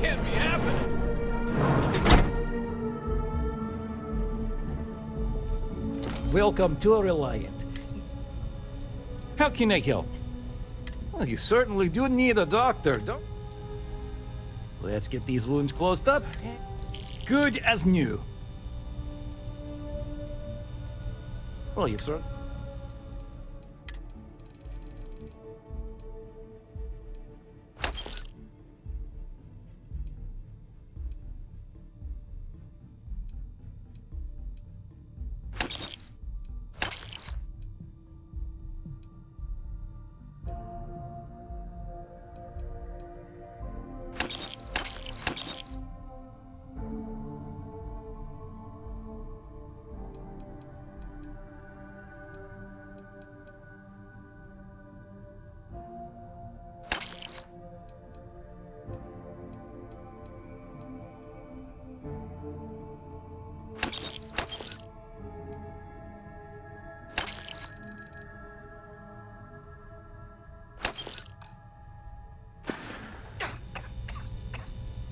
can't be happening. Welcome to Reliant. How can I help? Well, you certainly do need a doctor, don't... Let's get these wounds closed up. Good as new. Well, you've sir.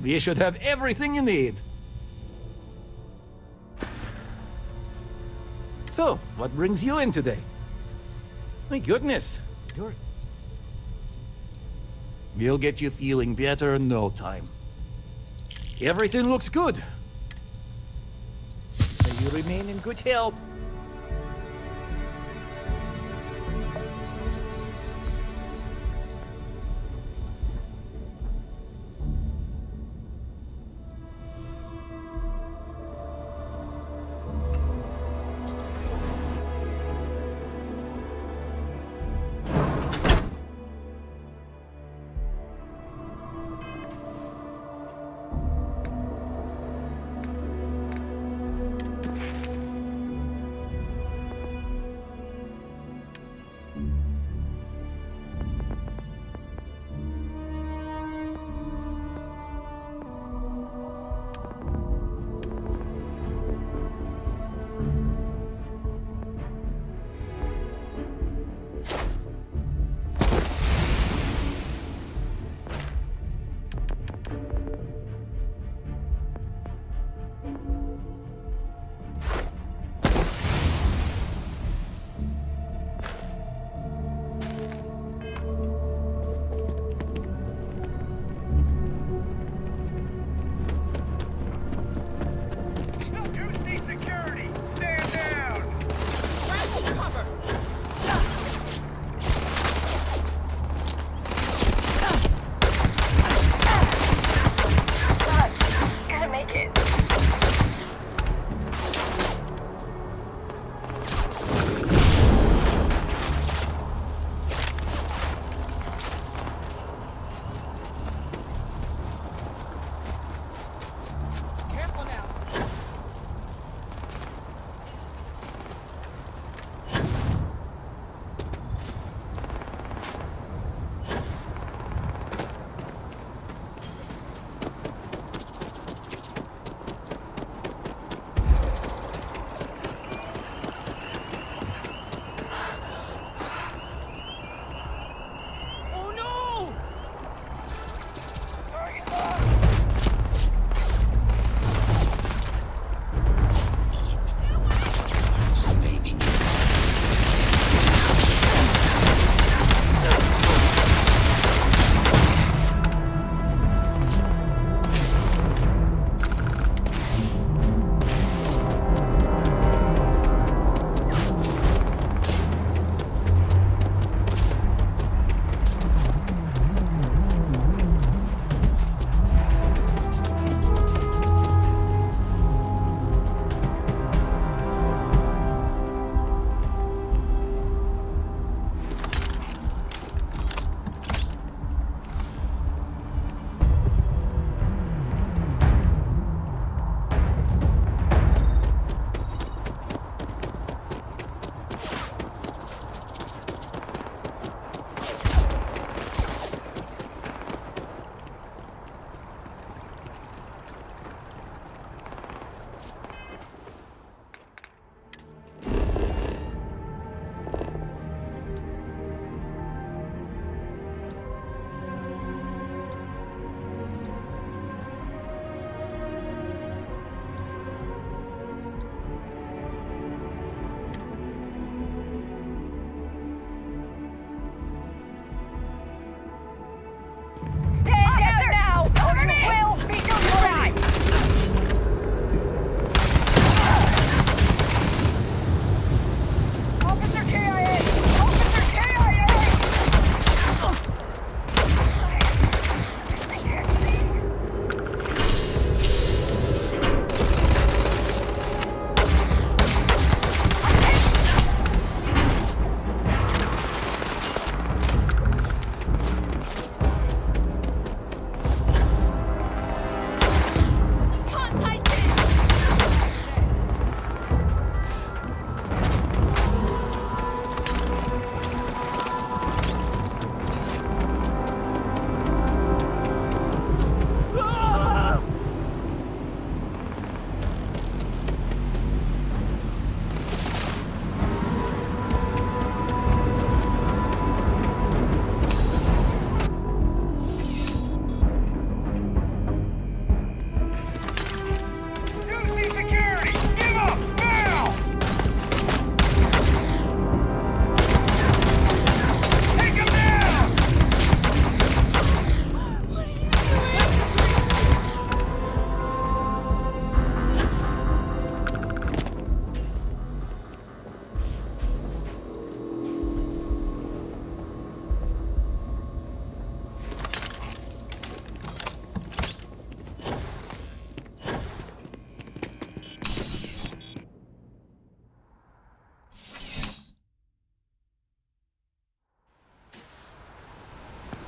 We should have everything you need. So, what brings you in today? My goodness, we'll get you feeling better in no time. Everything looks good. May you remain in good health.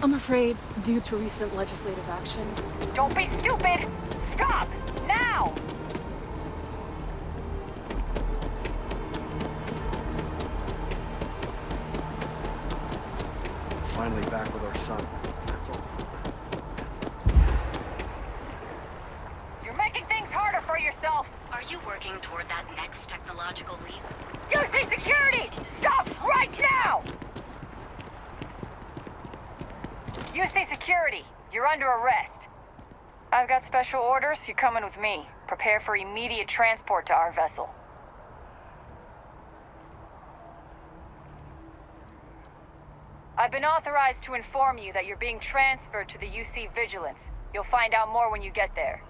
I'm afraid, due to recent legislative action... Don't be stupid! Stop! Now! Finally back with our son. That's all. You're making things harder for yourself! Are you working toward that next technological leap? UC security! Stop right now! UC security, you're under arrest. I've got special orders, you're coming with me. Prepare for immediate transport to our vessel. I've been authorized to inform you that you're being transferred to the UC Vigilance. You'll find out more when you get there.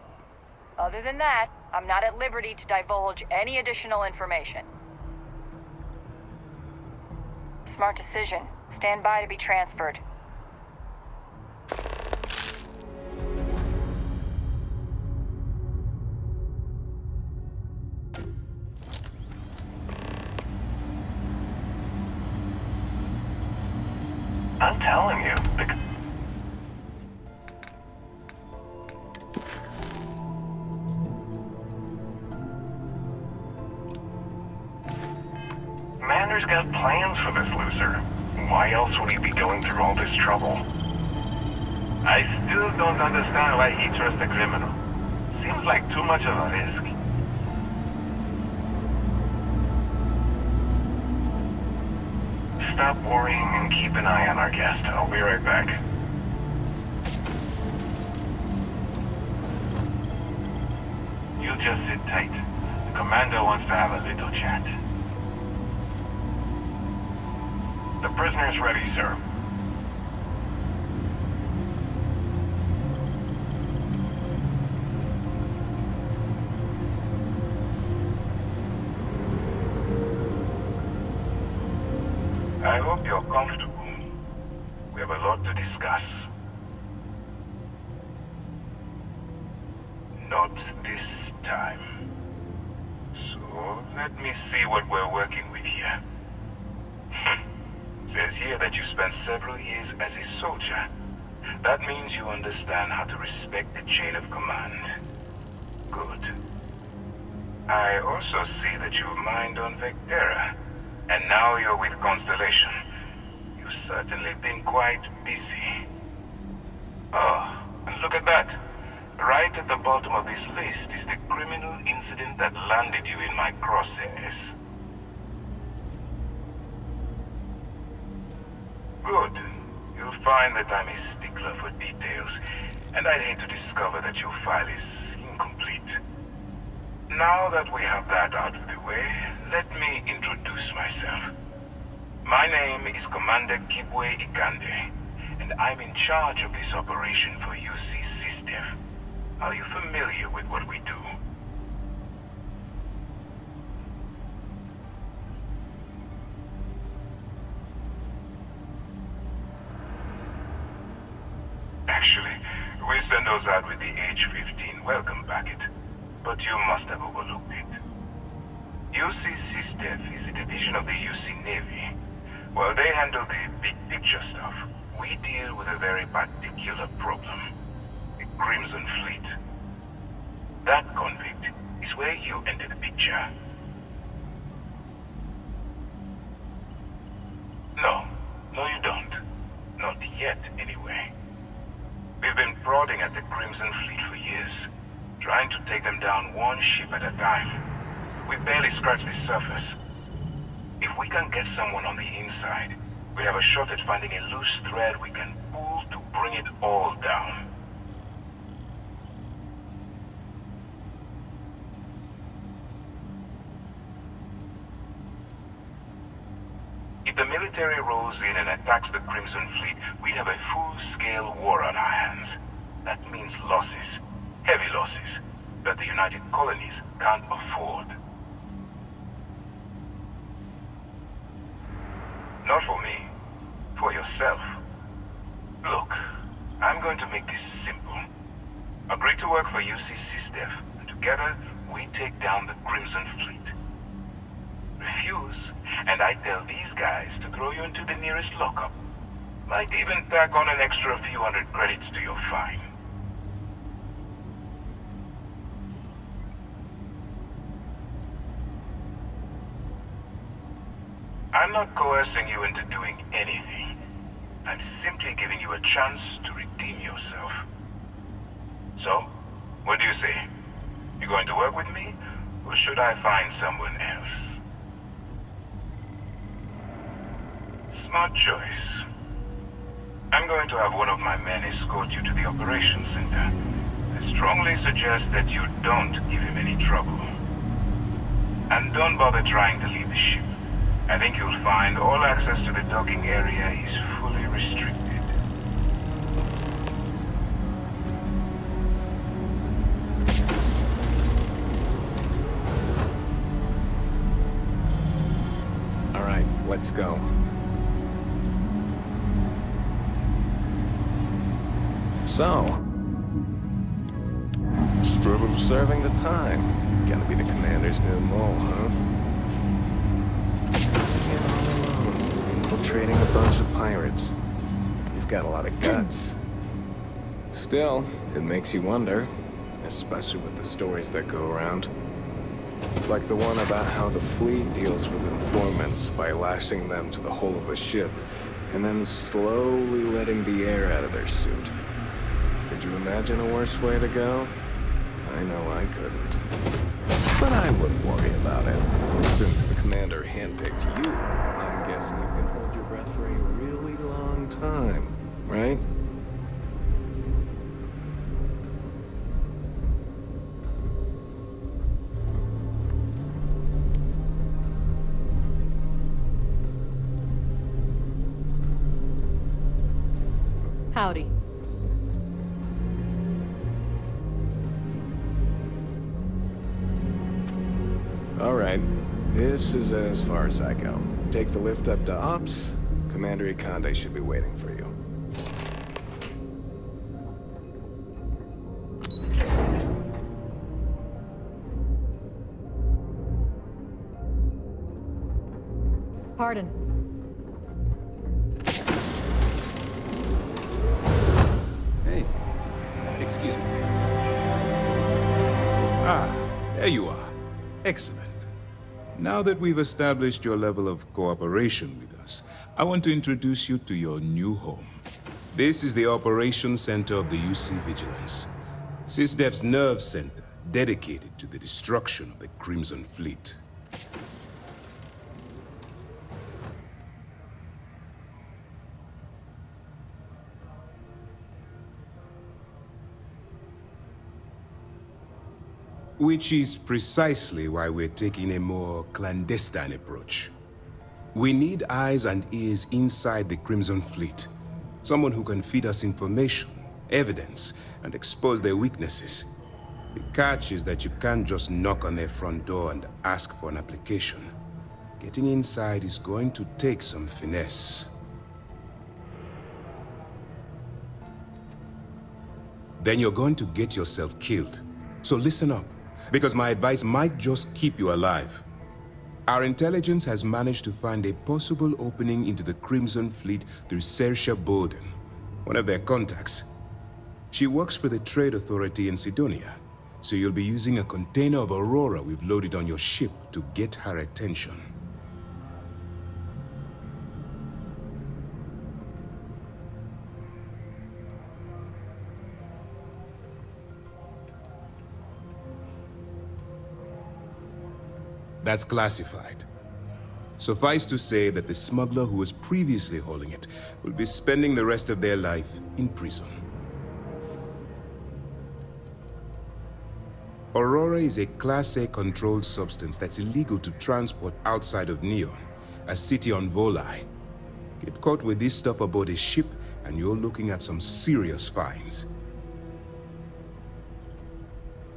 Other than that, I'm not at liberty to divulge any additional information. Smart decision. Stand by to be transferred. I'm telling you, Commander's got plans for this loser. Why else would he be going through all this trouble? I still don't understand why he trusts a criminal. Seems like too much of a risk. Stop worrying and keep an eye on our guest. I'll be right back. You just sit tight. The commander wants to have a little chat. The prisoner's ready, sir. I hope you're comfortable. We have a lot to discuss. Not this time. So, let me see what we're working with here. It says here that you spent several years as a soldier. That means you understand how to respect the chain of command. Good. I also see that you mined on Vectera. And now you're with Constellation. You've certainly been quite busy. Oh, and look at that. Right at the bottom of this list is the criminal incident that landed you in my crosshairs. Good. You'll find that I'm a stickler for details, and I'd hate to discover that your file is incomplete. Now that we have that out of the way, let me introduce myself. My name is Commander Kibwe Ikande, and I'm in charge of this operation for UC SysDev. Are you familiar with what we do? Actually, we send those out with the H-15 welcome packet, but you must have overlooked it. UC SysDev is a division of the UC Navy. While they handle the big picture stuff, we deal with a very particular problem. The Crimson Fleet. That convict is where you enter the picture. No, you don't. Not yet, anyway. We've been prodding at the Crimson Fleet for years, trying to take them down one ship at a time. We barely scratched the surface. If we can get someone on the inside, we'd have a shot at finding a loose thread we can pull to bring it all down. If the military rolls in and attacks the Crimson Fleet, we'd have a full-scale war on our hands. That means losses, heavy losses, that the United Colonies can't afford. Not for me. For yourself. Look, I'm going to make this simple. Agree to work for UC SysDev, and together we take down the Crimson Fleet. Refuse, and I tell these guys to throw you into the nearest lockup. Might even tack on an extra few hundred credits to your fine. I'm not coercing you into doing anything. I'm simply giving you a chance to redeem yourself. So, what do you say? You going to work with me, or should I find someone else? Smart choice. I'm going to have one of my men escort you to the operations center. I strongly suggest that you don't give him any trouble. And don't bother trying to leave the ship. I think you'll find all access to the docking area is fully restricted. All right, let's go. So, still serving the time. Gonna be the commander's new mole, huh? You're all alone, infiltrating a bunch of pirates. You've got a lot of guts. Still, it makes you wonder, especially with the stories that go around. Like the one about how the fleet deals with informants by lashing them to the hull of a ship, and then slowly letting the air out of their suit. Could you imagine a worse way to go? I know I couldn't. But I wouldn't worry about it. Since the commander handpicked you, I'm guessing you can hold your breath for a really long time, right? Howdy. All right, this is as far as I go. Take the lift up to Ops. Commander Ikande should be waiting for you. Pardon. Hey, excuse me. Ah, there you are. Excellent. Now that we've established your level of cooperation with us, I want to introduce you to your new home. This is the Operations Center of the UC Vigilance, SysDef's nerve center dedicated to the destruction of the Crimson Fleet. Which is precisely why we're taking a more clandestine approach. We need eyes and ears inside the Crimson Fleet. Someone who can feed us information, evidence, and expose their weaknesses. The catch is that you can't just knock on their front door and ask for an application. Getting inside is going to take some finesse. Then you're going to get yourself killed. So listen up, because my advice might just keep you alive. Our intelligence has managed to find a possible opening into the Crimson Fleet through Saoirse Bowden, one of their contacts. She works for the Trade Authority in Sidonia, so you'll be using a container of Aurora we've loaded on your ship to get her attention. That's classified. Suffice to say that the smuggler who was previously hauling it will be spending the rest of their life in prison. Aurora is a Class A controlled substance that's illegal to transport outside of Neon, a city on Volai. Get caught with this stuff aboard a ship and you're looking at some serious fines.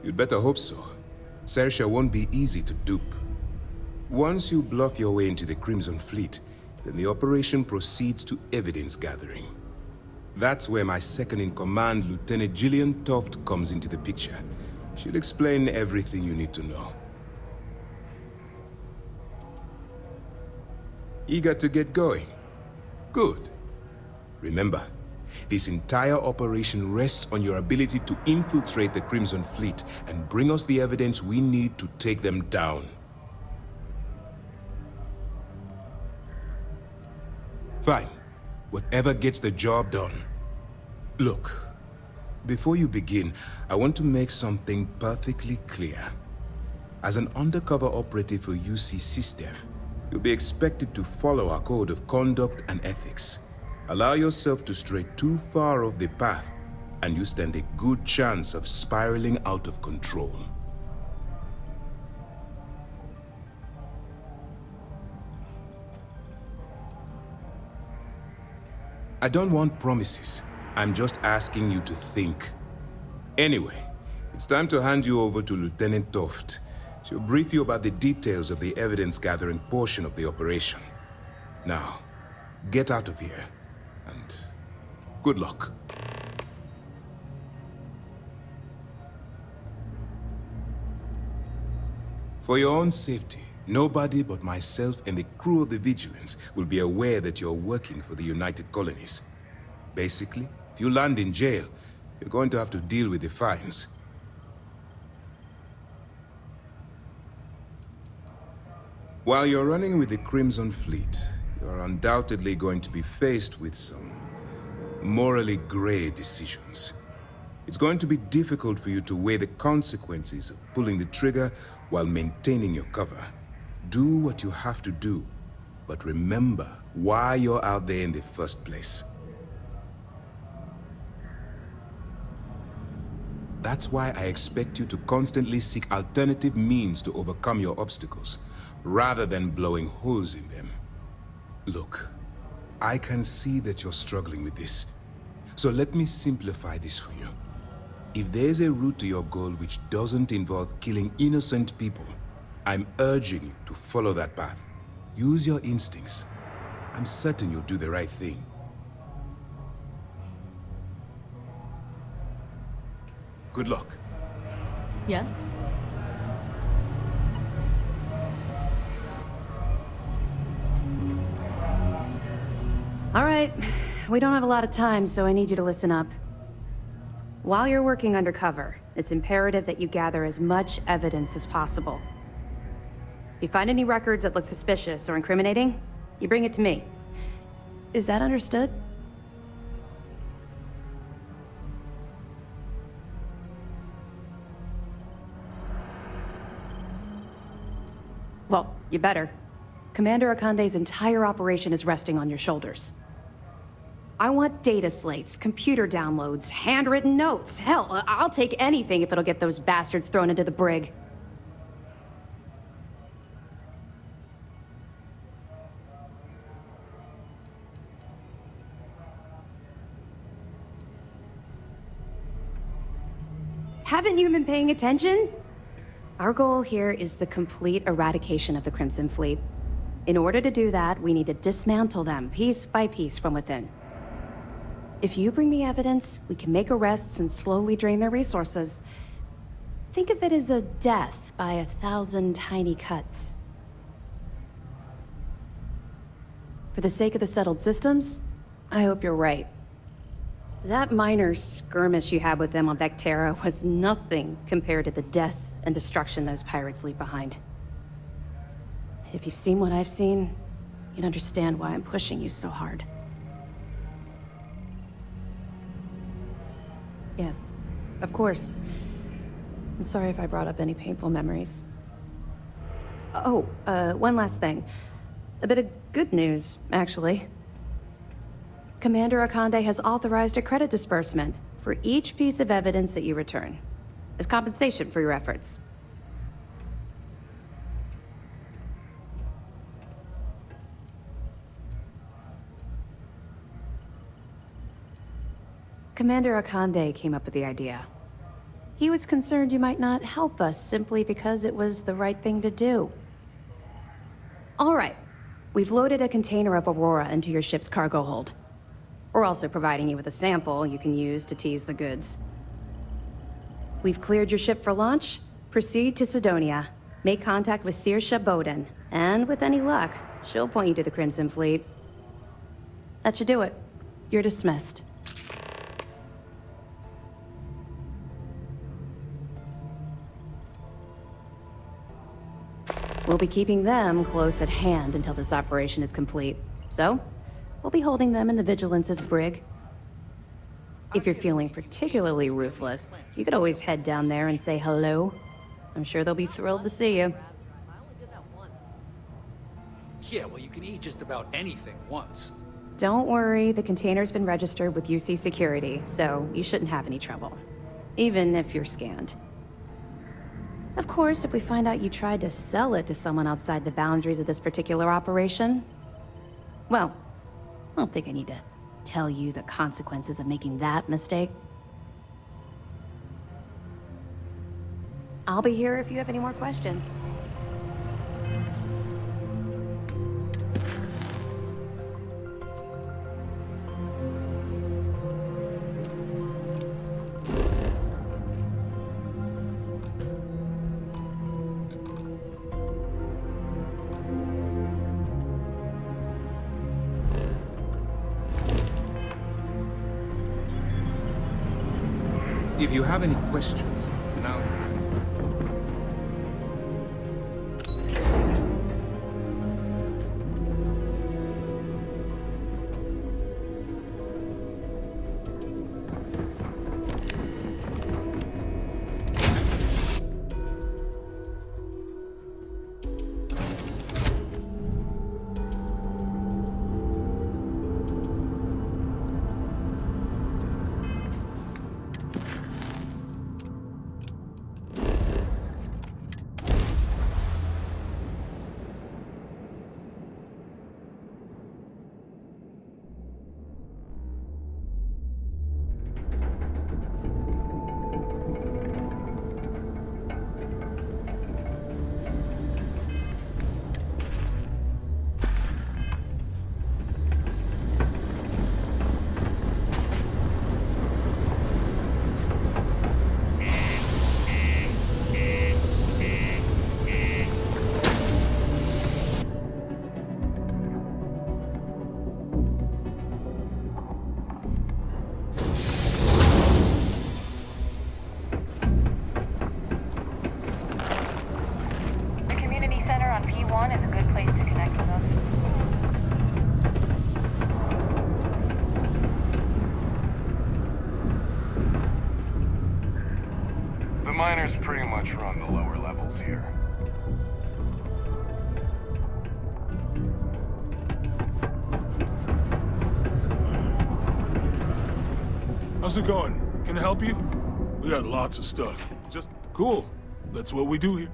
You'd better hope so. Saoirse won't be easy to dupe. Once you bluff your way into the Crimson Fleet, then the operation proceeds to evidence gathering. That's where my second-in-command, Lieutenant Gillian Toft, comes into the picture. She'll explain everything you need to know. Eager to get going? Good. Remember, this entire operation rests on your ability to infiltrate the Crimson Fleet and bring us the evidence we need to take them down. Fine. Whatever gets the job done. Look, before you begin, I want to make something perfectly clear. As an undercover operative for UC SysDev, you'll be expected to follow our code of conduct and ethics. Allow yourself to stray too far off the path, and you stand a good chance of spiraling out of control. I don't want promises. I'm just asking you to think. Anyway, it's time to hand you over to Lieutenant Toft. She'll brief you about the details of the evidence-gathering portion of the operation. Now, get out of here, and good luck. For your own safety, nobody but myself and the crew of the Vigilance will be aware that you're working for the United Colonies. Basically, if you land in jail, you're going to have to deal with the fines. While you're running with the Crimson Fleet, you're undoubtedly going to be faced with some morally gray decisions. It's going to be difficult for you to weigh the consequences of pulling the trigger while maintaining your cover. Do what you have to do, but remember why you're out there in the first place. That's why I expect you to constantly seek alternative means to overcome your obstacles, rather than blowing holes in them. Look, I can see that you're struggling with this, so let me simplify this for you. If there's a route to your goal which doesn't involve killing innocent people, I'm urging you to follow that path. Use your instincts. I'm certain you'll do the right thing. Good luck. Yes? All right, we don't have a lot of time, so I need you to listen up. While you're working undercover, it's imperative that you gather as much evidence as possible. If you find any records that look suspicious or incriminating, you bring it to me. Is that understood? Well, you better. Commander Akande's entire operation is resting on your shoulders. I want data slates, computer downloads, handwritten notes. Hell, I'll take anything if it'll get those bastards thrown into the brig. Haven't you been paying attention? Our goal here is the complete eradication of the Crimson Fleet. In order to do that, we need to dismantle them piece by piece from within. If you bring me evidence, we can make arrests and slowly drain their resources. Think of it as a death by 1,000 tiny cuts. For the sake of the settled systems, I hope you're right. That minor skirmish you had with them on Vectera was nothing compared to the death and destruction those pirates leave behind. If you've seen what I've seen, you'd understand why I'm pushing you so hard. Yes, of course. I'm sorry if I brought up any painful memories. Oh, one last thing. A bit of good news, actually. Commander Akande has authorized a credit disbursement for each piece of evidence that you return, as compensation for your efforts. Commander Akande came up with the idea. He was concerned you might not help us simply because it was the right thing to do. All right, we've loaded a container of Aurora into your ship's cargo hold. We're also providing you with a sample you can use to tease the goods. We've cleared your ship for launch. Proceed to Sidonia. Make contact with Saoirse Bowden, and with any luck, she'll point you to the Crimson Fleet. That should do it. You're dismissed. We'll be keeping them close at hand until this operation is complete. So, we'll be holding them in the Vigilance's brig. If you're feeling particularly ruthless, you could always head down there and say hello. I'm sure they'll be thrilled to see you. Yeah, well, you can eat just about anything once. Don't worry, the container's been registered with UC Security, so you shouldn't have any trouble. Even if you're scanned. Of course, if we find out you tried to sell it to someone outside the boundaries of this particular operation, well, I don't think I need to tell you the consequences of making that mistake. I'll be here if you have any more questions. If you have any questions, now's the time. The community center on P1 is a good place to connect with us. The miners pretty much run the lower levels here. How's it going? Can I help you? We got lots of stuff. Just cool. That's what we do here.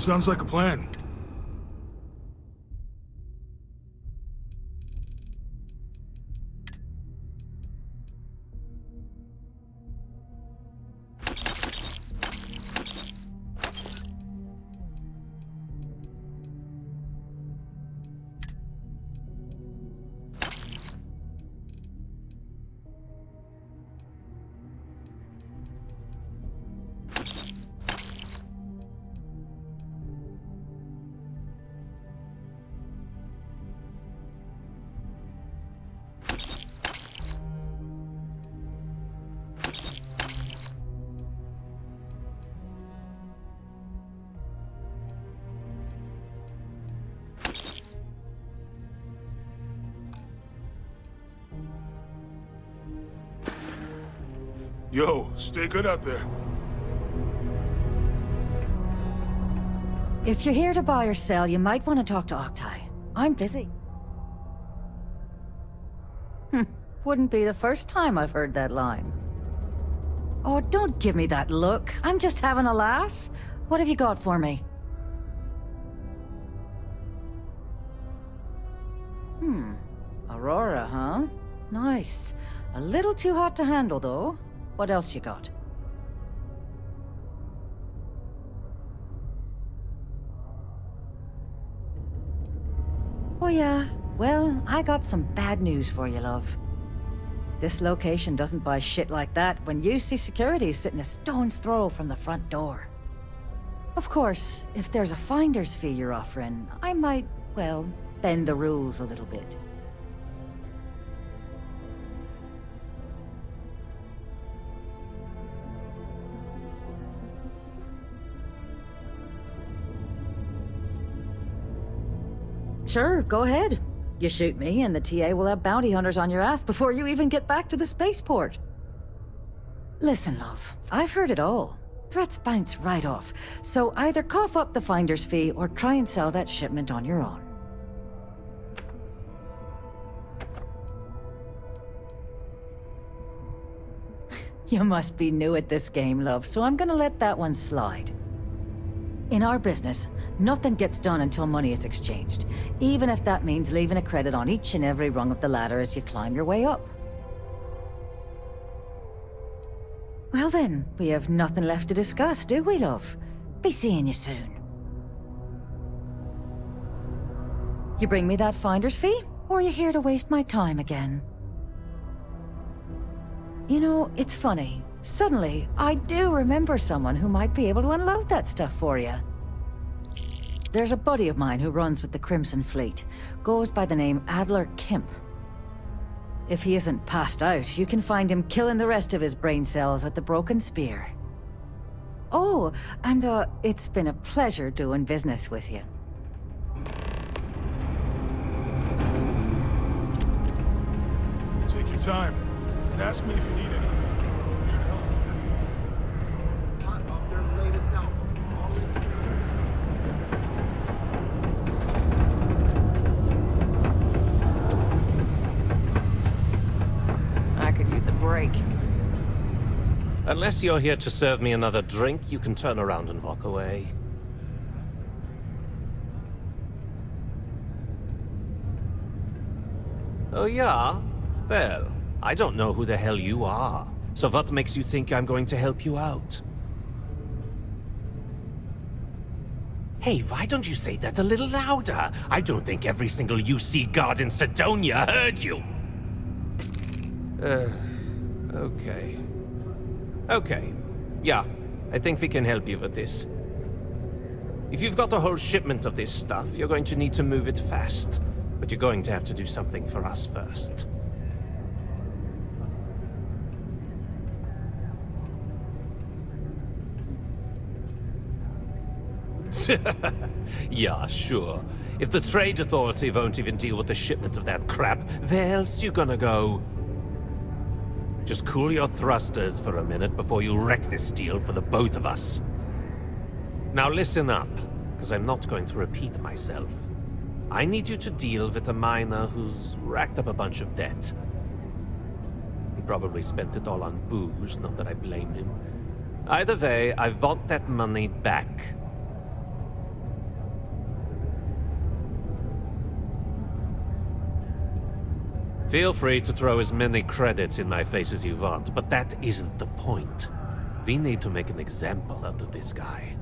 Sounds like a plan. Yo, stay good out there. If you're here to buy or sell, you might want to talk to Octai. I'm busy. Wouldn't be the first time I've heard that line. Oh, don't give me that look. I'm just having a laugh. What have you got for me? Aurora, huh? Nice. A little too hot to handle, though. What else you got? Oh yeah, well, I got some bad news for you, love. This location doesn't buy shit like that when UC Security's sitting a stone's throw from the front door. Of course, if there's a finder's fee you're offering, I might, well, bend the rules a little bit. Sure, go ahead. You shoot me, and the TA will have bounty hunters on your ass before you even get back to the spaceport. Listen, love, I've heard it all. Threats bounce right off, so either cough up the finder's fee or try and sell that shipment on your own. You must be new at this game, love, so I'm gonna let that one slide. In our business, nothing gets done until money is exchanged, even if that means leaving a credit on each and every rung of the ladder as you climb your way up. Well then, we have nothing left to discuss, do we, love? Be seeing you soon. You bring me that finder's fee, or are you here to waste my time again? You know, it's funny. Suddenly, I do remember someone who might be able to unload that stuff for you. There's a buddy of mine who runs with the Crimson Fleet. Goes by the name Adler Kemp. If he isn't passed out, you can find him killing the rest of his brain cells at the Broken Spear. Oh, and it's been a pleasure doing business with you. Take your time, and ask me if you need anything. I'm here to help. I could use a break. Unless you're here to serve me another drink, you can turn around and walk away. Oh yeah? Well, I don't know who the hell you are. So what makes you think I'm going to help you out? Hey, why don't you say that a little louder? I don't think every single UC guard in Sidonia heard you. Okay. Okay. Yeah, I think we can help you with this. If you've got a whole shipment of this stuff, you're going to need to move it fast. But you're going to have to do something for us first. Yeah, sure. If the Trade Authority won't even deal with the shipment of that crap, where else you gonna go? Just cool your thrusters for a minute before you wreck this deal for the both of us. Now listen up, because I'm not going to repeat myself. I need you to deal with a miner who's racked up a bunch of debt. He probably spent it all on booze, not that I blame him. Either way, I want that money back. Feel free to throw as many credits in my face as you want, but that isn't the point. We need to make an example out of this guy.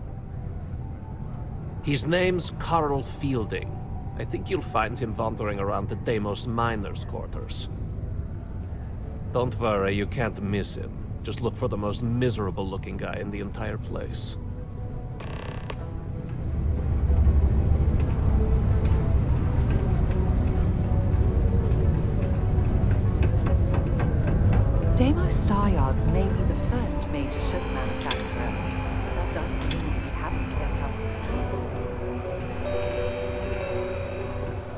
His name's Carl Fielding. I think you'll find him wandering around the Deimos miners' quarters. Don't worry, you can't miss him. Just look for the most miserable-looking guy in the entire place. Deimos Star Yards may be the first major ship manufacturer, but that doesn't mean we haven't kept up with the rules.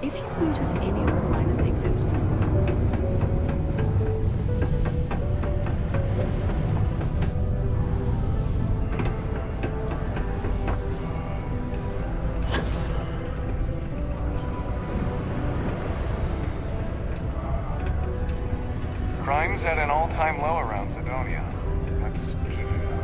If you notice any of the miners exhibiting Crime's at an all-time low around Sidonia. Let's keep it up.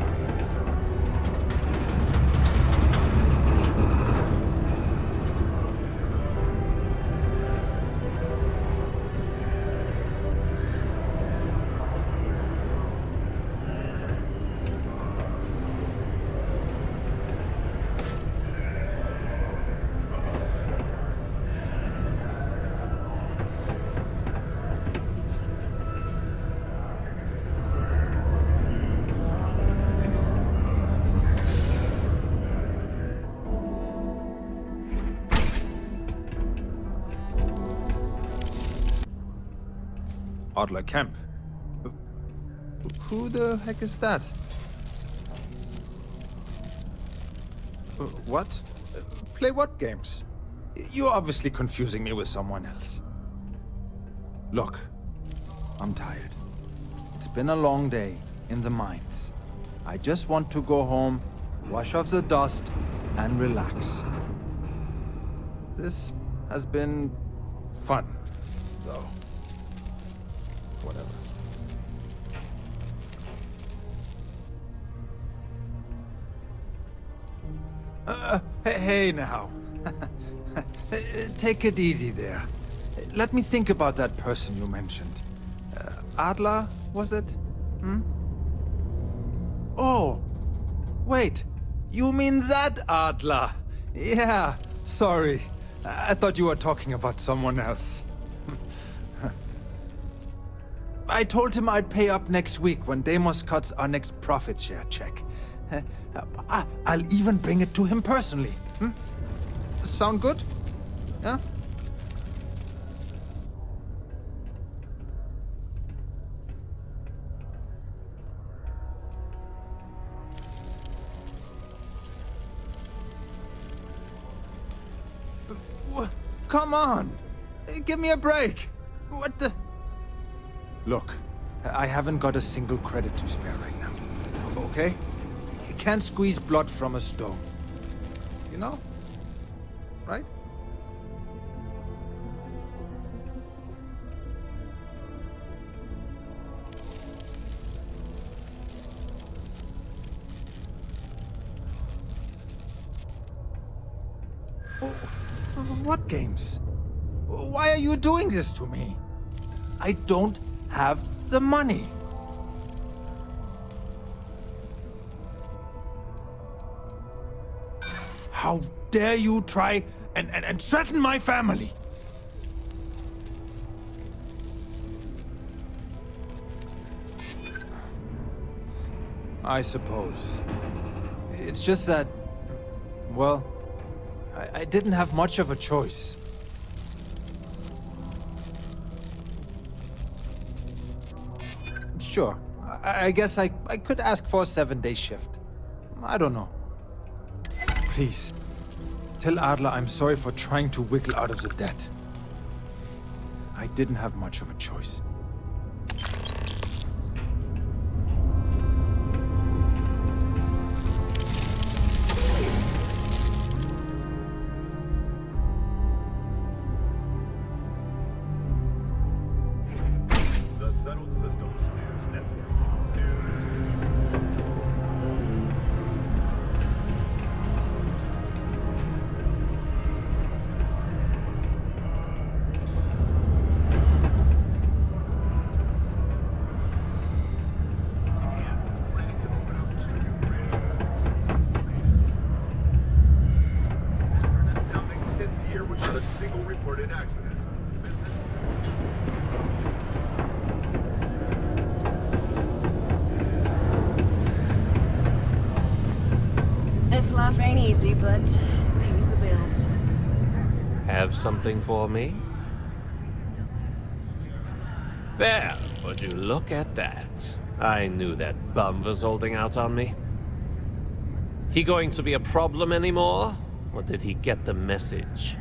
Adler Kemp. Who the heck is that? What? Play what games? You're obviously confusing me with someone else. Look, I'm tired. It's been a long day in the mines. I just want to go home, wash off the dust, and relax. This has been fun, though. Whatever. Hey now. Take it easy there. Let me think about that person you mentioned. Adler, was it? Hmm? Oh, wait. You mean that Adler? Yeah, sorry. I thought you were talking about someone else. I told him I'd pay up next week when Deimos cuts our next profit share check. I'll even bring it to him personally. Hmm? Sound good? Yeah? Come on! Give me a break! What the... Look, I haven't got a single credit to spare right now, okay? You can't squeeze blood from a stone. You know? Right? What games? Why are you doing this to me? I don't have the money. How dare you try and threaten my family? I suppose. It's just that, well, I didn't have much of a choice. Sure. I guess I could ask for a 7-day shift. I don't know. Please, tell Adler I'm sorry for trying to wiggle out of the debt. I didn't have much of a choice. This life ain't easy, but it pays the bills. Have something for me? There, would you look at that? I knew that bum was holding out on me. He going to be a problem anymore? Or did he get the message?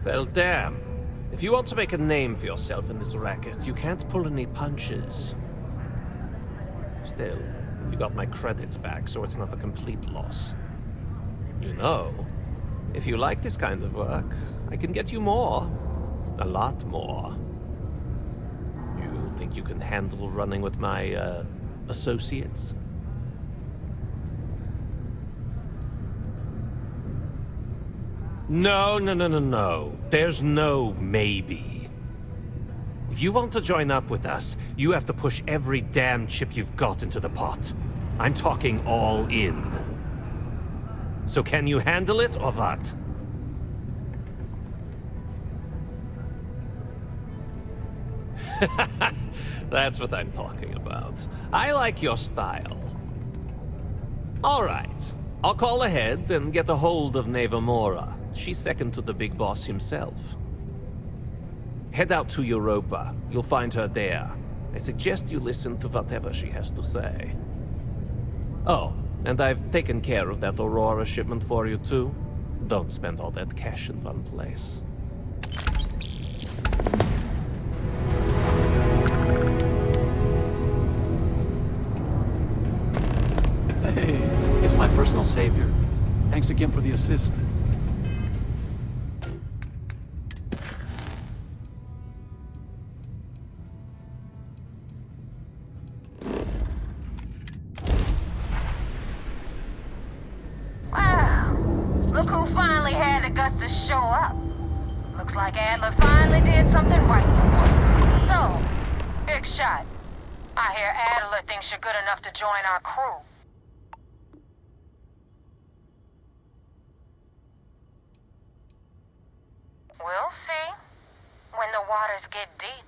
Well, damn. If you want to make a name for yourself in this racket, you can't pull any punches. Still, you got my credits back, so it's not a complete loss. You know, if you like this kind of work, I can get you more. A lot more. You think you can handle running with my, associates? No. There's no maybe. If you want to join up with us, you have to push every damn chip you've got into the pot. I'm talking all in. So can you handle it, or what? That's what I'm talking about. I like your style. All right. I'll call ahead and get a hold of Nevamora. She's second to the big boss himself. Head out to Europa. You'll find her there. I suggest you listen to whatever she has to say. Oh, and I've taken care of that Aurora shipment for you too. Don't spend all that cash in one place. Hey, it's my personal savior. Thanks again for the assist. Wow. Look who finally had the guts to show up. Looks like Adler finally did something right for once. So, big shot. I hear Adler thinks you're good enough to join our crew. We'll see. When the waters get deep,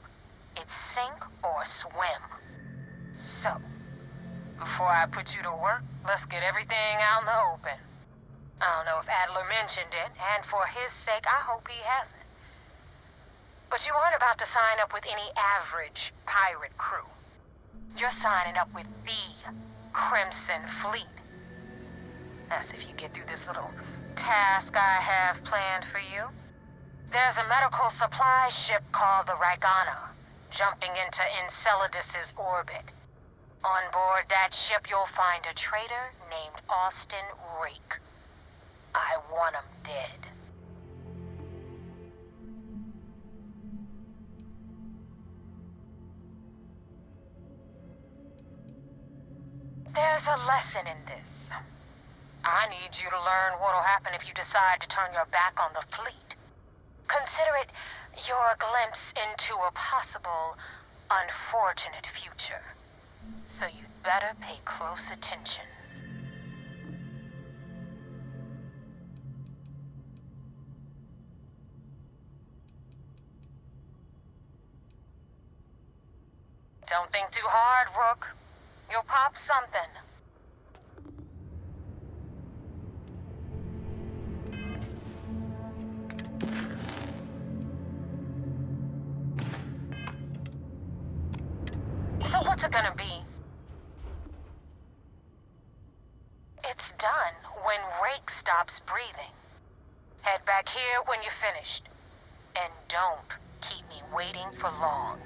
it's sink or swim. So, before I put you to work, let's get everything out in the open. I don't know if Adler mentioned it, and for his sake, I hope he hasn't. But you aren't about to sign up with any average pirate crew. You're signing up with the Crimson Fleet. That's if you get through this little task I have planned for you. There's a medical supply ship called the Ragana, jumping into Enceladus's orbit. On board that ship, you'll find a traitor named Austin Rake. I want him dead. There's a lesson in this. I need you to learn what'll happen if you decide to turn your back on the fleet. Consider it your glimpse into a possible, unfortunate future. So you'd better pay close attention. Don't think too hard, Rook. You'll pop something. So what's it gonna be? It's done when Rake stops breathing. Head back here when you're finished. And don't keep me waiting for long.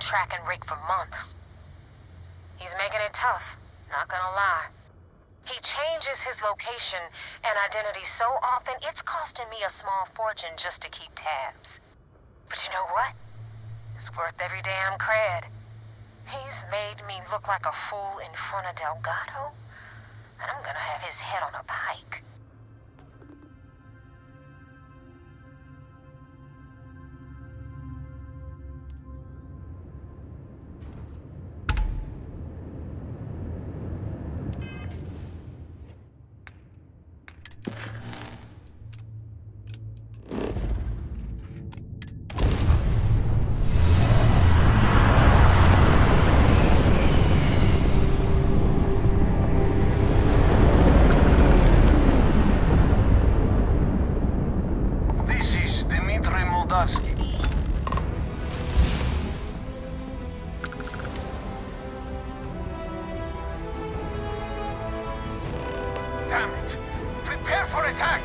been tracking Rick for months. He's making it tough, not gonna lie. He changes his location and identity so often, it's costing me a small fortune just to keep tabs. But you know what? It's worth every damn cred. He's made me look like a fool in front of Delgado, and I'm gonna have his head on a pike. Damn it! Prepare for attack!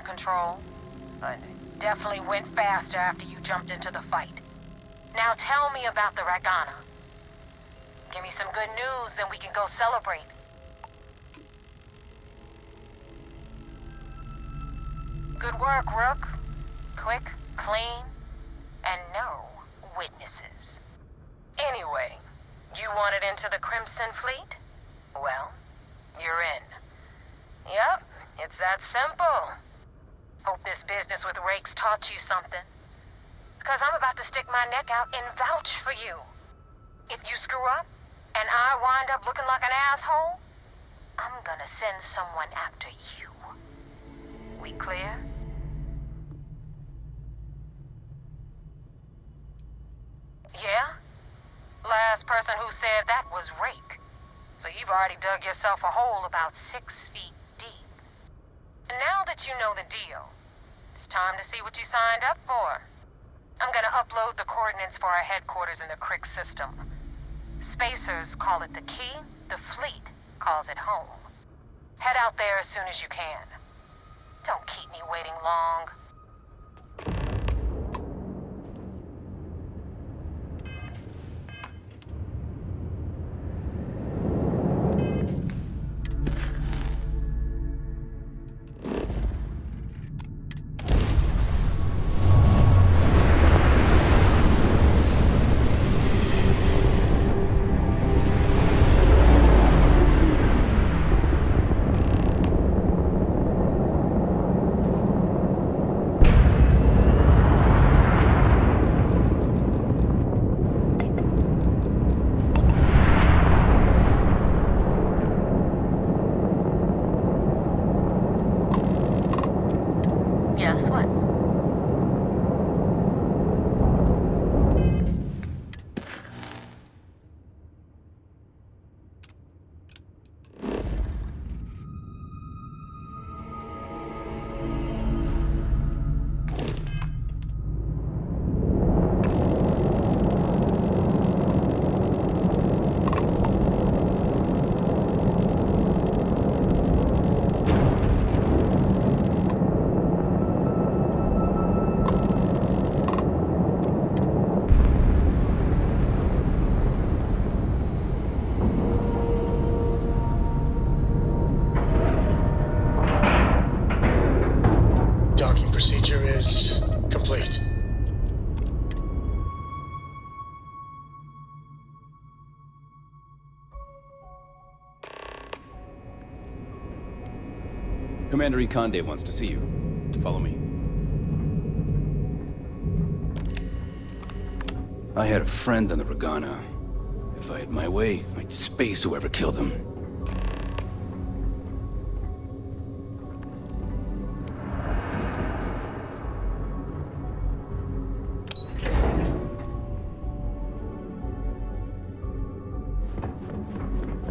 Control, but it definitely went faster after you jumped into the fight. Now tell me about the Ragana. Give me some good news, then we can go celebrate. Good work, Rook. Quick, clean, and no witnesses. Anyway, you wanted into the Crimson Fleet? Well, you're in. Yep, it's that simple. Hope this business with Rakes taught you something. Because I'm about to stick my neck out and vouch for you. If you screw up, and I wind up looking like an asshole, I'm gonna send someone after you. We clear? Yeah? Last person who said that was Rake. So you've already dug yourself a hole about 6 feet deep. And now that you know the deal, it's time to see what you signed up for. I'm gonna upload the coordinates for our headquarters in the Crick system. Spacers call it the key, the fleet calls it home. Head out there as soon as you can. Don't keep me waiting long. Yes, what? Docking procedure is complete. Commander Ikonde wants to see you. Follow me. I had a friend on the Regana. If I had my way, I'd space whoever killed him.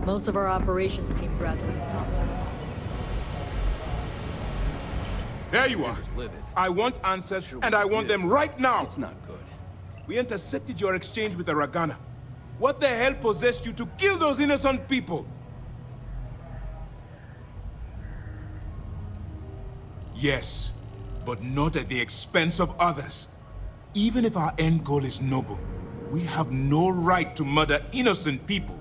Most of our operations team graduated top. There you are. I want answers, and I want them right now. It's not good. We intercepted your exchange with the Ragana. What the hell possessed you to kill those innocent people? Yes, but not at the expense of others. Even if our end goal is noble, we have no right to murder innocent people.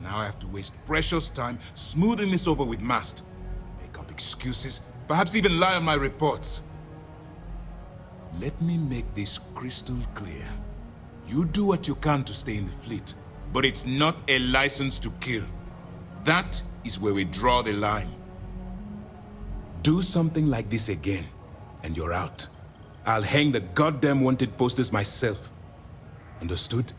Now I have to waste precious time smoothing this over with Mast. Make up excuses, perhaps even lie on my reports. Let me make this crystal clear. You do what you can to stay in the fleet, but it's not a license to kill. That is where we draw the line. Do something like this again, and you're out. I'll hang the goddamn wanted posters myself. Understood?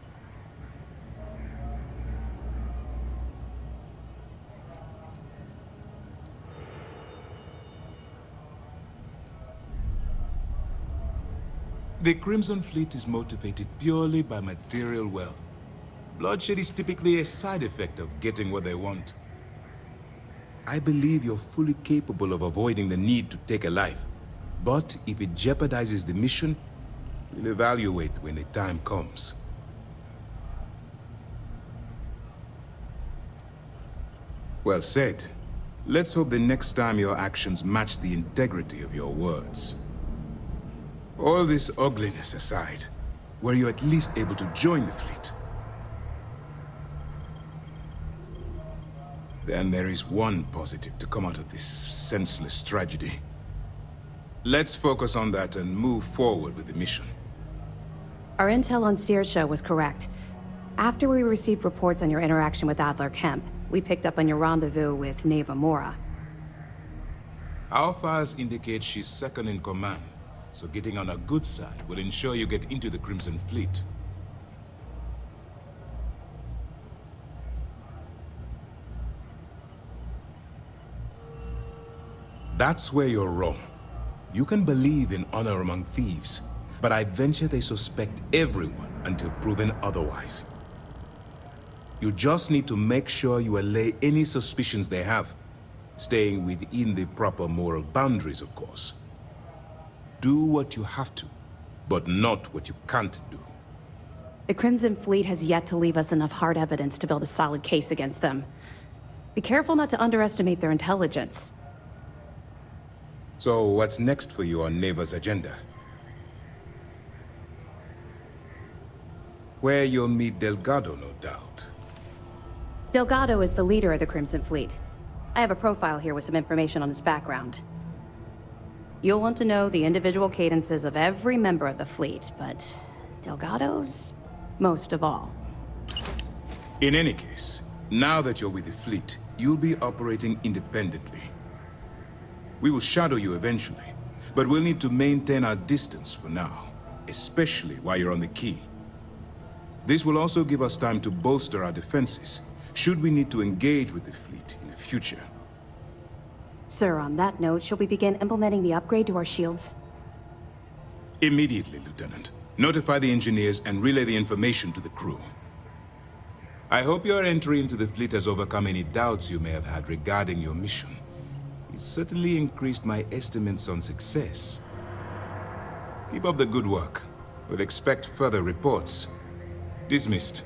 The Crimson Fleet is motivated purely by material wealth. Bloodshed is typically a side effect of getting what they want. I believe you're fully capable of avoiding the need to take a life. But if it jeopardizes the mission, we'll evaluate when the time comes. Well said. Let's hope the next time your actions match the integrity of your words. All this ugliness aside, were you at least able to join the fleet? Then there is one positive to come out of this senseless tragedy. Let's focus on that and move forward with the mission. Our intel on Saoirse was correct. After we received reports on your interaction with Adler Kemp, we picked up on your rendezvous with Neva Mora. Our files indicate she's second in command, so getting on her good side will ensure you get into the Crimson Fleet. That's where you're wrong. You can believe in honor among thieves, but I venture they suspect everyone until proven otherwise. You just need to make sure you allay any suspicions they have, staying within the proper moral boundaries, of course. Do what you have to, but not what you can't do. The Crimson Fleet has yet to leave us enough hard evidence to build a solid case against them. Be careful not to underestimate their intelligence. So what's next for you on Neva's agenda? Where you'll meet Delgado, no doubt. Delgado is the leader of the Crimson Fleet. I have a profile here with some information on his background. You'll want to know the individual cadences of every member of the fleet, but Delgado's most of all. In any case, now that you're with the fleet, you'll be operating independently. We will shadow you eventually, but we'll need to maintain our distance for now, especially while you're on the key. This will also give us time to bolster our defenses, should we need to engage with the fleet in the future. Sir, on that note, shall we begin implementing the upgrade to our shields? Immediately, Lieutenant. Notify the engineers and relay the information to the crew. I hope your entry into the fleet has overcome any doubts you may have had regarding your mission. It certainly increased my estimates on success. Keep up the good work. We'll expect further reports. Dismissed.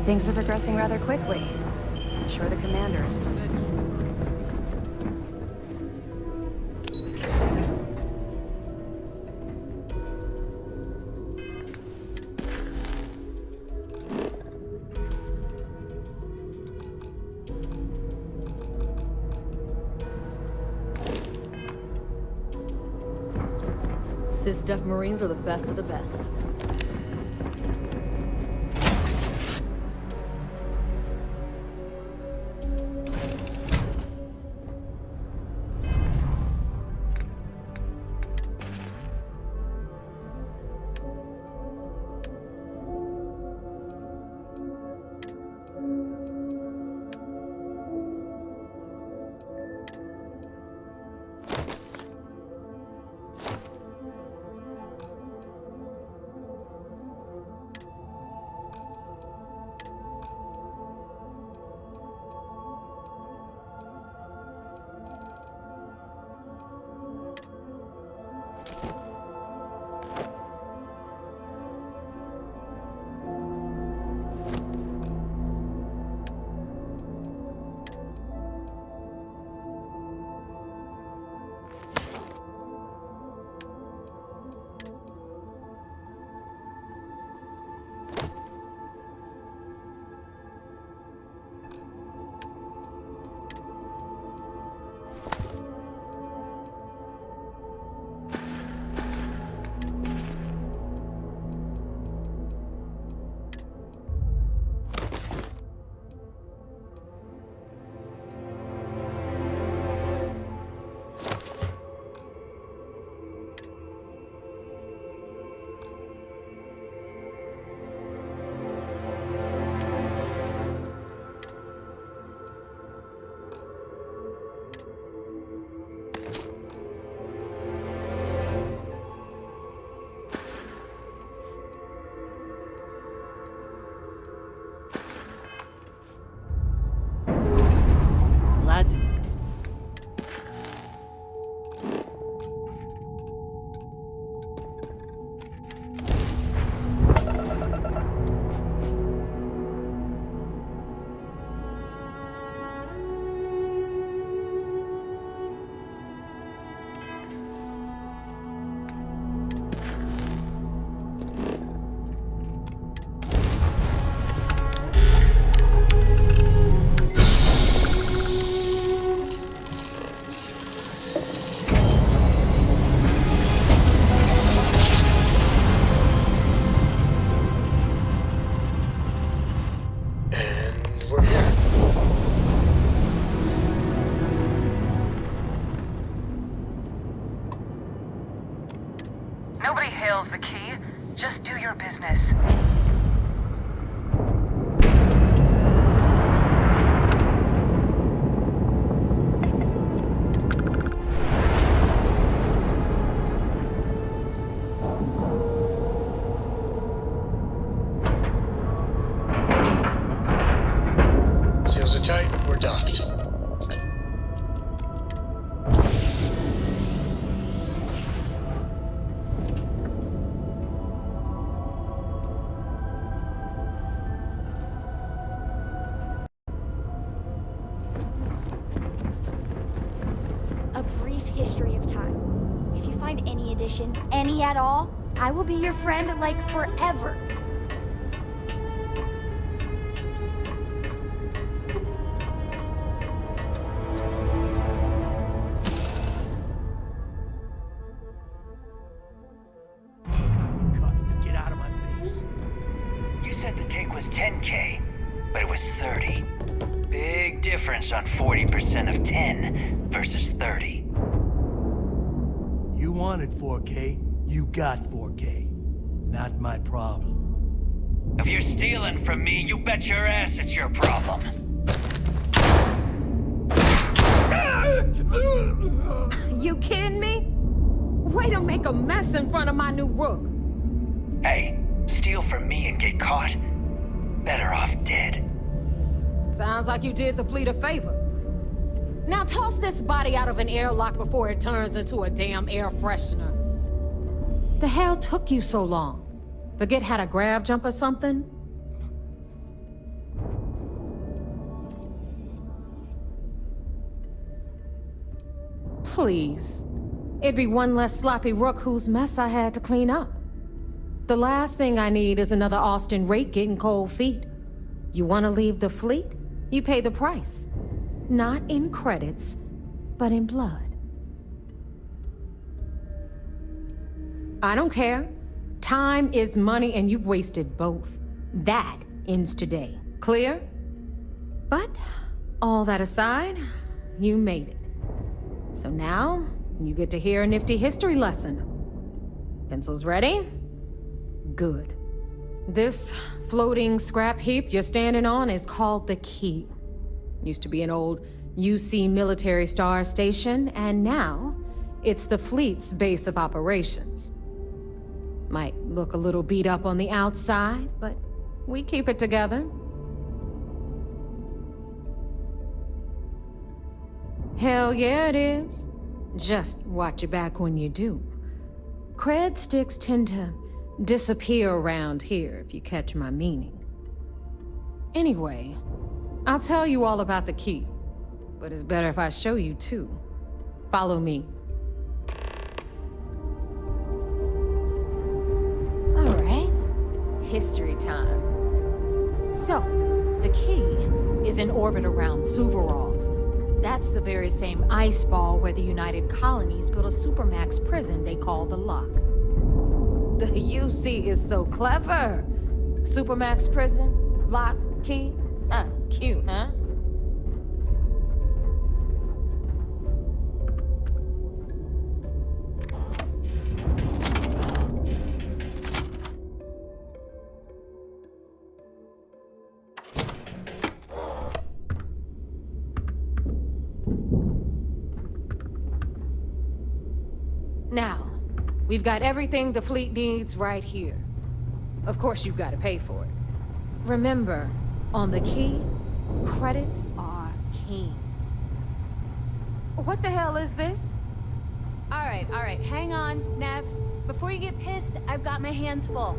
Things are progressing rather quickly. I'm sure the commander is... Sys-Def Marines are the best of the best. Seals are tight, we're docked. A brief history of time. If you find any edition, any at all, I will be your friend, like, forever. Get out of my face. You said the take was 10K, but it was 30. Big difference on 40% of 10 versus 30. You wanted 4K, you got 4K. Not my problem. If you're stealing from me, you bet your ass it's your problem. You kidding me? Way to make a mess in front of my new rook. Hey, steal from me and get caught? Better off dead. Sounds like you did the fleet a favor. Now toss this body out of an airlock before it turns into a damn air freshener. The hell took you so long? Forget how to grab jump or something? Please. It'd be one less sloppy rook whose mess I had to clean up. The last thing I need is another Austin Rake getting cold feet. You want to leave the fleet? You pay the price. Not in credits, but in blood. I don't care. Time is money and you've wasted both. That ends today. Clear? But, all that aside, you made it. So now, you get to hear a nifty history lesson. Pencils ready? Good. This floating scrap heap you're standing on is called the Key. Used to be an old UC military star station, and now it's the fleet's base of operations. Might look a little beat up on the outside, but we keep it together. Hell yeah, it is. Just watch your back when you do. Cred sticks tend to disappear around here, if you catch my meaning. Anyway, I'll tell you all about the Key, but it's better if I show you too. Follow me. All right, history time. So, the Key is in orbit around Suvorov. That's the very same ice ball where the United Colonies built a supermax prison they call the Lock. The UC is so clever. Supermax prison, lock, key. Cute, huh? Now, we've got everything the fleet needs right here. Of course, you've got to pay for it. Remember, on the Key, credits are king. What the hell is this? All right, hang on, Nev. Before you get pissed, I've got my hands full.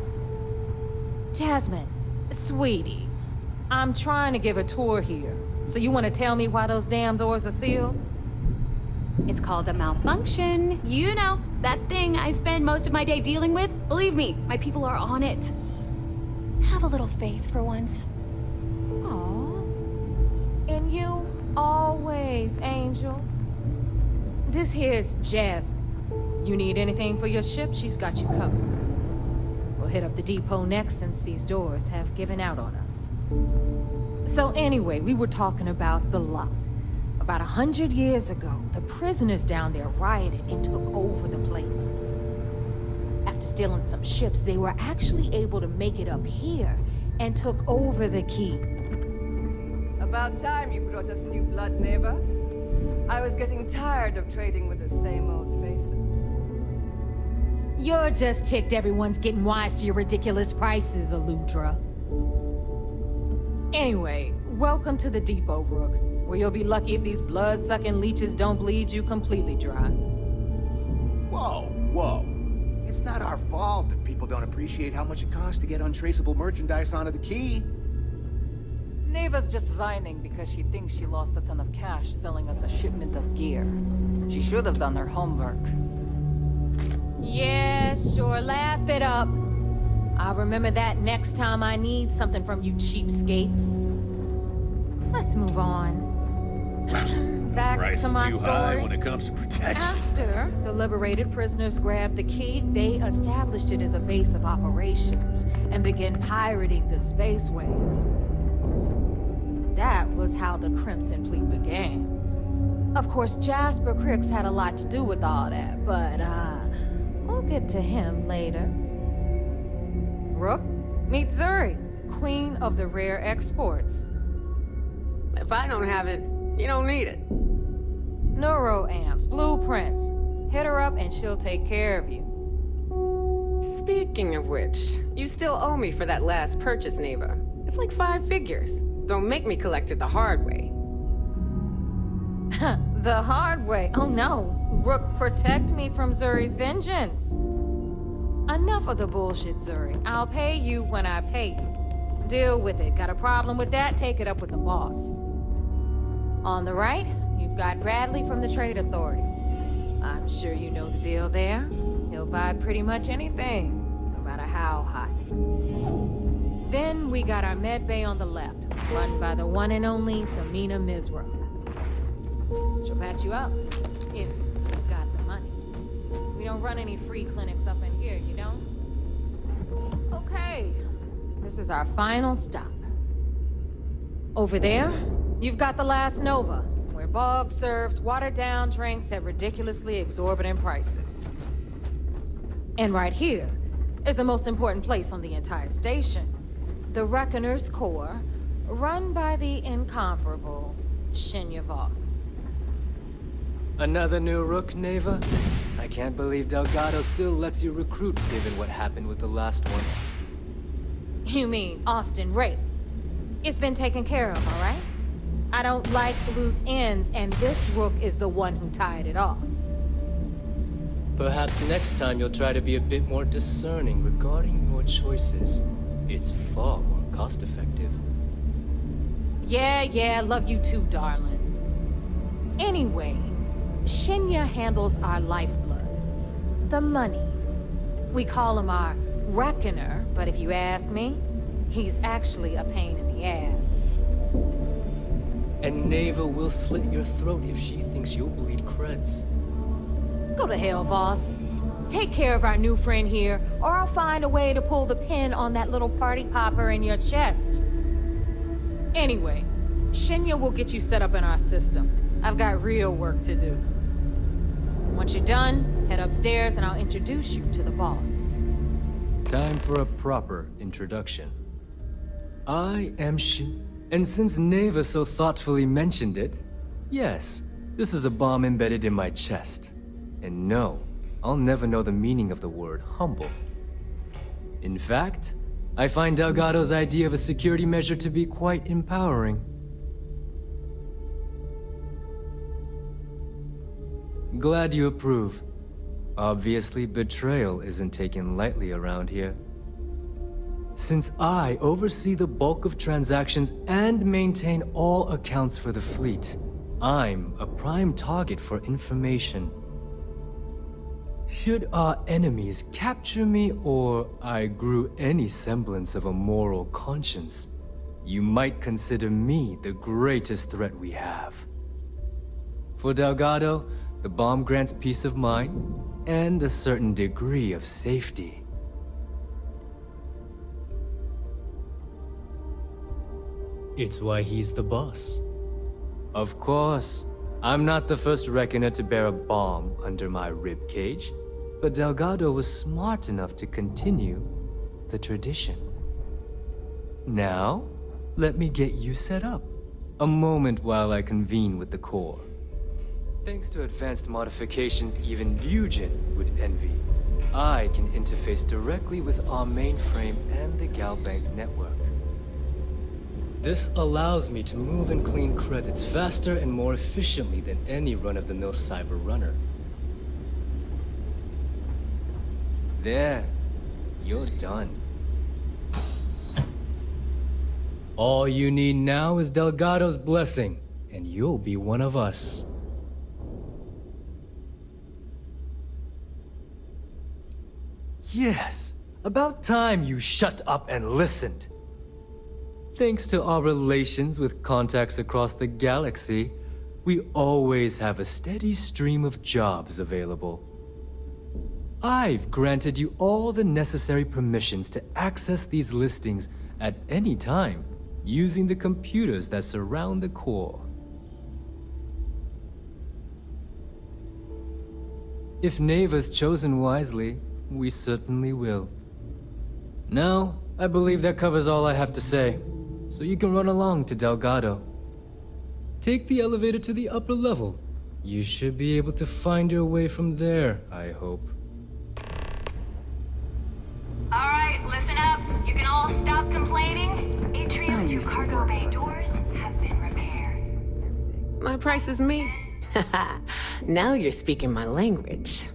Jasmine, sweetie, I'm trying to give a tour here. So you want to tell me why those damn doors are sealed? It's called a malfunction. You know, that thing I spend most of my day dealing with. Believe me, my people are on it. Have a little faith for once. Aw. And you always, Angel. This here's Jasmine. You need anything for your ship, she's got you covered. We'll hit up the depot next since these doors have given out on us. So anyway, we were talking about the Lock. About 100 years ago, the prisoners down there rioted and took over the place. After stealing some ships, they were actually able to make it up here and took over the Key. About time you brought us new blood, neighbor. I was getting tired of trading with the same old faces. You're just ticked everyone's getting wise to your ridiculous prices, Aludra. Anyway, welcome to the depot, Rook, where you'll be lucky if these blood-sucking leeches don't bleed you completely dry. Whoa, whoa. It's not our fault that people don't appreciate how much it costs to get untraceable merchandise onto the key. Neva's just whining because she thinks she lost a ton of cash selling us a shipment of gear. She should have done her homework. Yeah, sure, laugh it up. I'll remember that next time I need something from you cheapskates. Let's move on. Back Price to is my too story. high when it comes to protection. After the liberated prisoners grabbed the key, they established it as a base of operations and began pirating the spaceways. That was how the Crimson Fleet began. Of course, Jasper Cricks had a lot to do with all that, but we'll get to him later. Rook, meet Zuri, Queen of the Rare Exports. If I don't have it, you don't need it. Neuroamps, blueprints. Hit her up and she'll take care of you. Speaking of which, you still owe me for that last purchase, Neva. It's like 5 figures. Don't make me collect it the hard way. The hard way? Oh no. Rook, protect me from Zuri's vengeance. Enough of the bullshit, Zuri. I'll pay you when I pay you. Deal with it. Got a problem with that? Take it up with the boss. On the right, you've got Bradley from the Trade Authority. I'm sure you know the deal there. He'll buy pretty much anything, no matter how hot. Then we got our med bay on the left, run by the one and only Samina Mizra. She'll patch you up, if you've got the money. We don't run any free clinics up in here, you know? Okay, this is our final stop. Over there, you've got the Last Nova, where Bog serves watered-down drinks at ridiculously exorbitant prices. And right here is the most important place on the entire station. The Reckoner's Core, run by the incomparable Shinya Voss. Another new Rook, Neva? I can't believe Delgado still lets you recruit given what happened with the last one. You mean Austin Rape? It's been taken care of, all right? I don't like loose ends, and this Rook is the one who tied it off. Perhaps next time you'll try to be a bit more discerning regarding your choices. It's far more cost-effective. Yeah, love you too, darling. Anyway, Shinya handles our lifeblood. The money. We call him our Reckoner, but if you ask me, he's actually a pain in the ass. And Neva will slit your throat if she thinks you'll bleed creds. Go to hell, boss. Take care of our new friend here, or I'll find a way to pull the pin on that little party popper in your chest. Anyway, Shinya will get you set up in our system. I've got real work to do. Once you're done, head upstairs and I'll introduce you to the boss. Time for a proper introduction. I am Shin. And since Neva so thoughtfully mentioned it, yes, this is a bomb embedded in my chest. And no, I'll never know the meaning of the word humble. In fact, I find Delgado's idea of a security measure to be quite empowering. Glad you approve. Obviously, betrayal isn't taken lightly around here. Since I oversee the bulk of transactions and maintain all accounts for the fleet, I'm a prime target for information. Should our enemies capture me or I grew any semblance of a moral conscience, you might consider me the greatest threat we have. For Delgado, the bomb grants peace of mind and a certain degree of safety. It's why he's the boss. Of course, I'm not the first Reckoner to bear a bomb under my ribcage, but Delgado was smart enough to continue the tradition. Now, let me get you set up. A moment while I convene with the core. Thanks to advanced modifications even Legion would envy, I can interface directly with our mainframe and the Galbank network. This allows me to move and clean credits faster and more efficiently than any run-of-the-mill cyber runner. There. You're done. All you need now is Delgado's blessing, and you'll be one of us. Yes, about time you shut up and listened. Thanks to our relations with contacts across the galaxy, we always have a steady stream of jobs available. I've granted you all the necessary permissions to access these listings at any time, using the computers that surround the core. If Neva's chosen wisely, we certainly will. Now, I believe that covers all I have to say, so you can run along to Delgado. Take the elevator to the upper level. You should be able to find your way from there, I hope. Alright, listen up. You can all stop complaining. Atrium to cargo bay doors have been repaired. My price is me. Now you're speaking my language.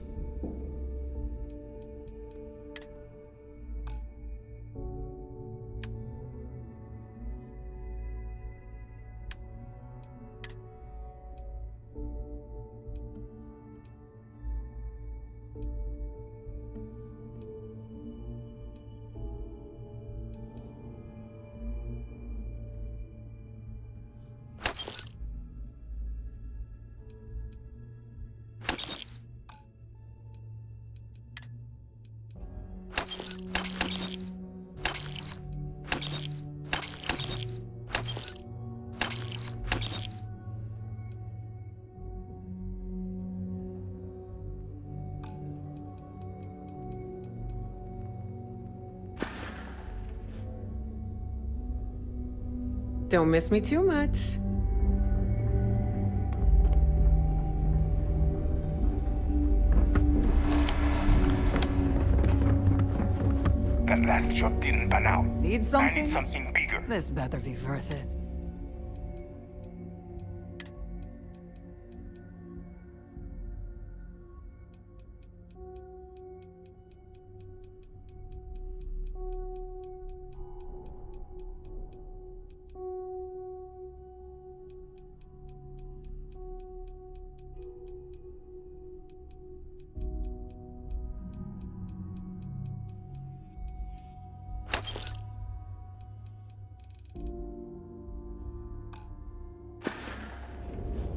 Don't miss me too much. That last job didn't pan out. Need something? I need something bigger. This better be worth it.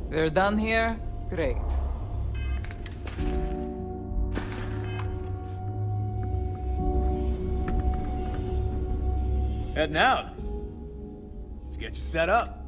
They're done here? Great. Heading out. Let's get you set up.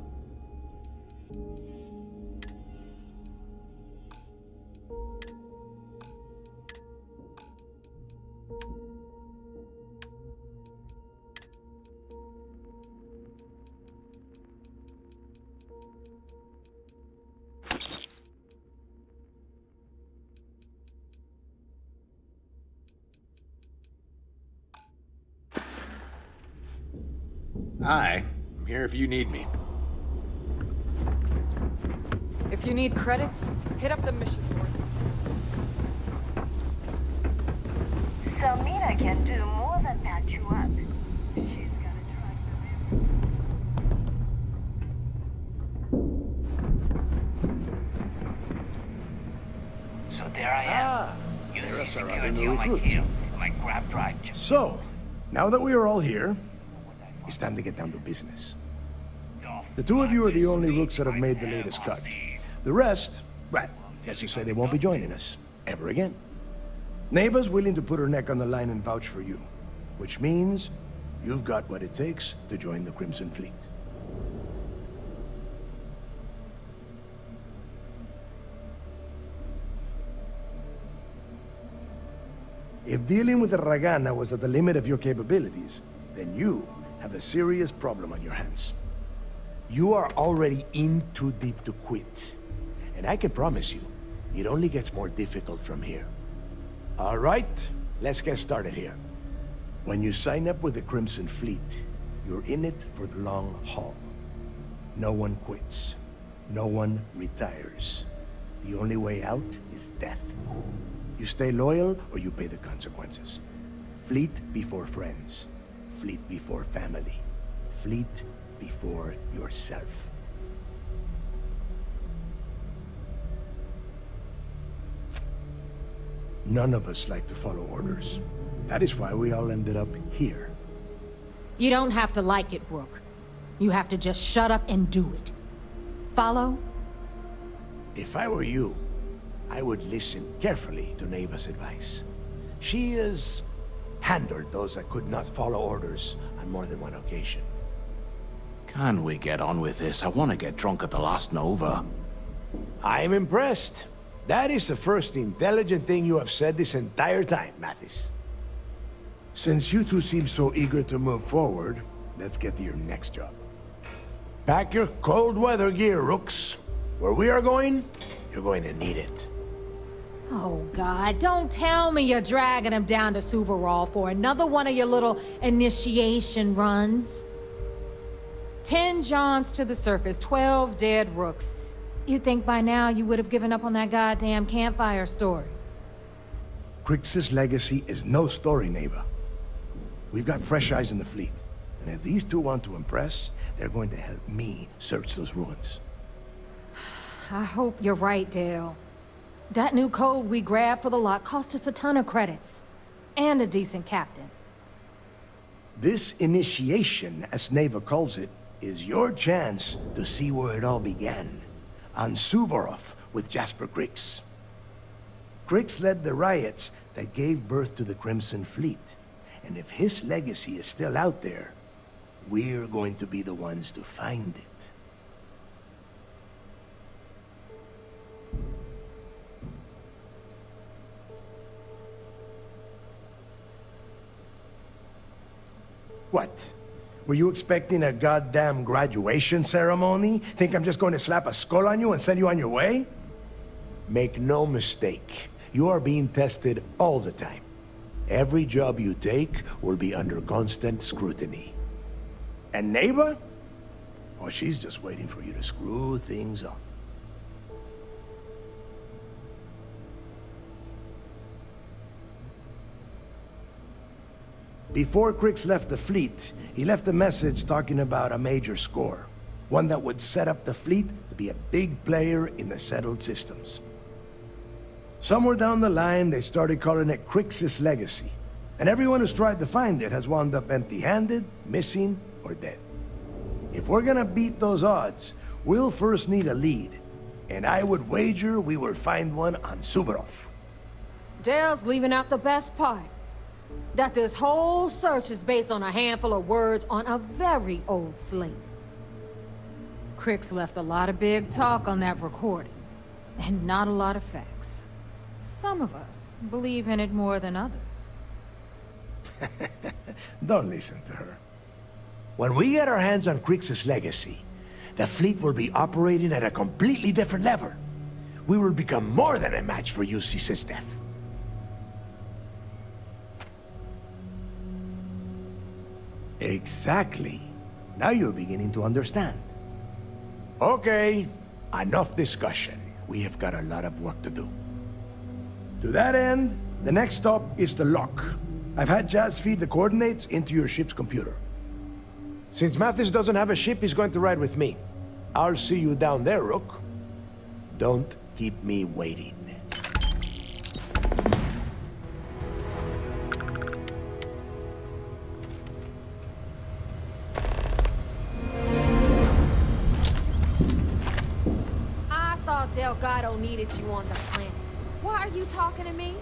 Hi, I'm here if you need me. If you need credits, hit up the mission board. Selmina can do more than patch you up. She's gonna So there I am. There's UC our other security new on my recruit. tail. My grab drive just... So, now that we are all here, it's time to get down to business. The two of you are the only rooks that have made the latest cut. The rest, well, let's just say they won't be joining us ever again. Neva's willing to put her neck on the line and vouch for you, which means you've got what it takes to join the Crimson Fleet. If dealing with the Ragana was at the limit of your capabilities, then you have a serious problem on your hands. You are already in too deep to quit. And I can promise you, it only gets more difficult from here. All right, let's get started here. When you sign up with the Crimson Fleet, you're in it for the long haul. No one quits. No one retires. The only way out is death. You stay loyal or you pay the consequences. Fleet before friends. Fleet before family. Fleet before yourself. None of us like to follow orders. That is why we all ended up here. You don't have to like it, Brooke. You have to just shut up and do it. Follow? If I were you, I would listen carefully to Neva's advice. She has handled those that could not follow orders on more than one occasion. Can we get on with this? I want to get drunk at the last Nova. I'm impressed. That is the first intelligent thing you have said this entire time, Mathis. Since you two seem so eager to move forward, let's get to your next job. Pack your cold weather gear, Rooks. Where we are going, you're going to need it. Oh, God, don't tell me you're dragging him down to Suvarol for another one of your little initiation runs. 10 Johns to the surface, 12 dead Rooks. You'd think by now you would have given up on that goddamn campfire story. Crix's legacy is no story, Neva. We've got fresh eyes in the fleet. And if these two want to impress, they're going to help me search those ruins. I hope you're right, Dale. That new code we grabbed for the lot cost us a ton of credits. And a decent captain. This initiation, as Neva calls it, is your chance to see where it all began. On Suvorov with Jasper Crix. Crix led the riots that gave birth to the Crimson Fleet. And if his legacy is still out there, we're going to be the ones to find it. What? Were you expecting a goddamn graduation ceremony? Think I'm just going to slap a skull on you and send you on your way? Make no mistake, you are being tested all the time. Every job you take will be under constant scrutiny. And Neva? Well, she's just waiting for you to screw things up. Before Crix left the fleet, he left a message talking about a major score. One that would set up the fleet to be a big player in the settled systems. Somewhere down the line, they started calling it Crix's legacy. And everyone who's tried to find it has wound up empty-handed, missing, or dead. If we're gonna beat those odds, we'll first need a lead. And I would wager we will find one on Suvorov. Dale's leaving out the best part. That this whole search is based on a handful of words on a very old slate. Crix left a lot of big talk on that recording, and not a lot of facts. Some of us believe in it more than others. Don't listen to her. When we get our hands on Crix's legacy, the fleet will be operating at a completely different level. We will become more than a match for UC Systef. Exactly. Now you're beginning to understand. Okay, enough discussion. We have got a lot of work to do. To that end, the next stop is the lock. I've had Jazz feed the coordinates into your ship's computer. Since Mathis doesn't have a ship, he's going to ride with me. I'll see you down there, Rook. Don't keep me waiting. I thought Delgado needed you on the planet. Why are you talking to me?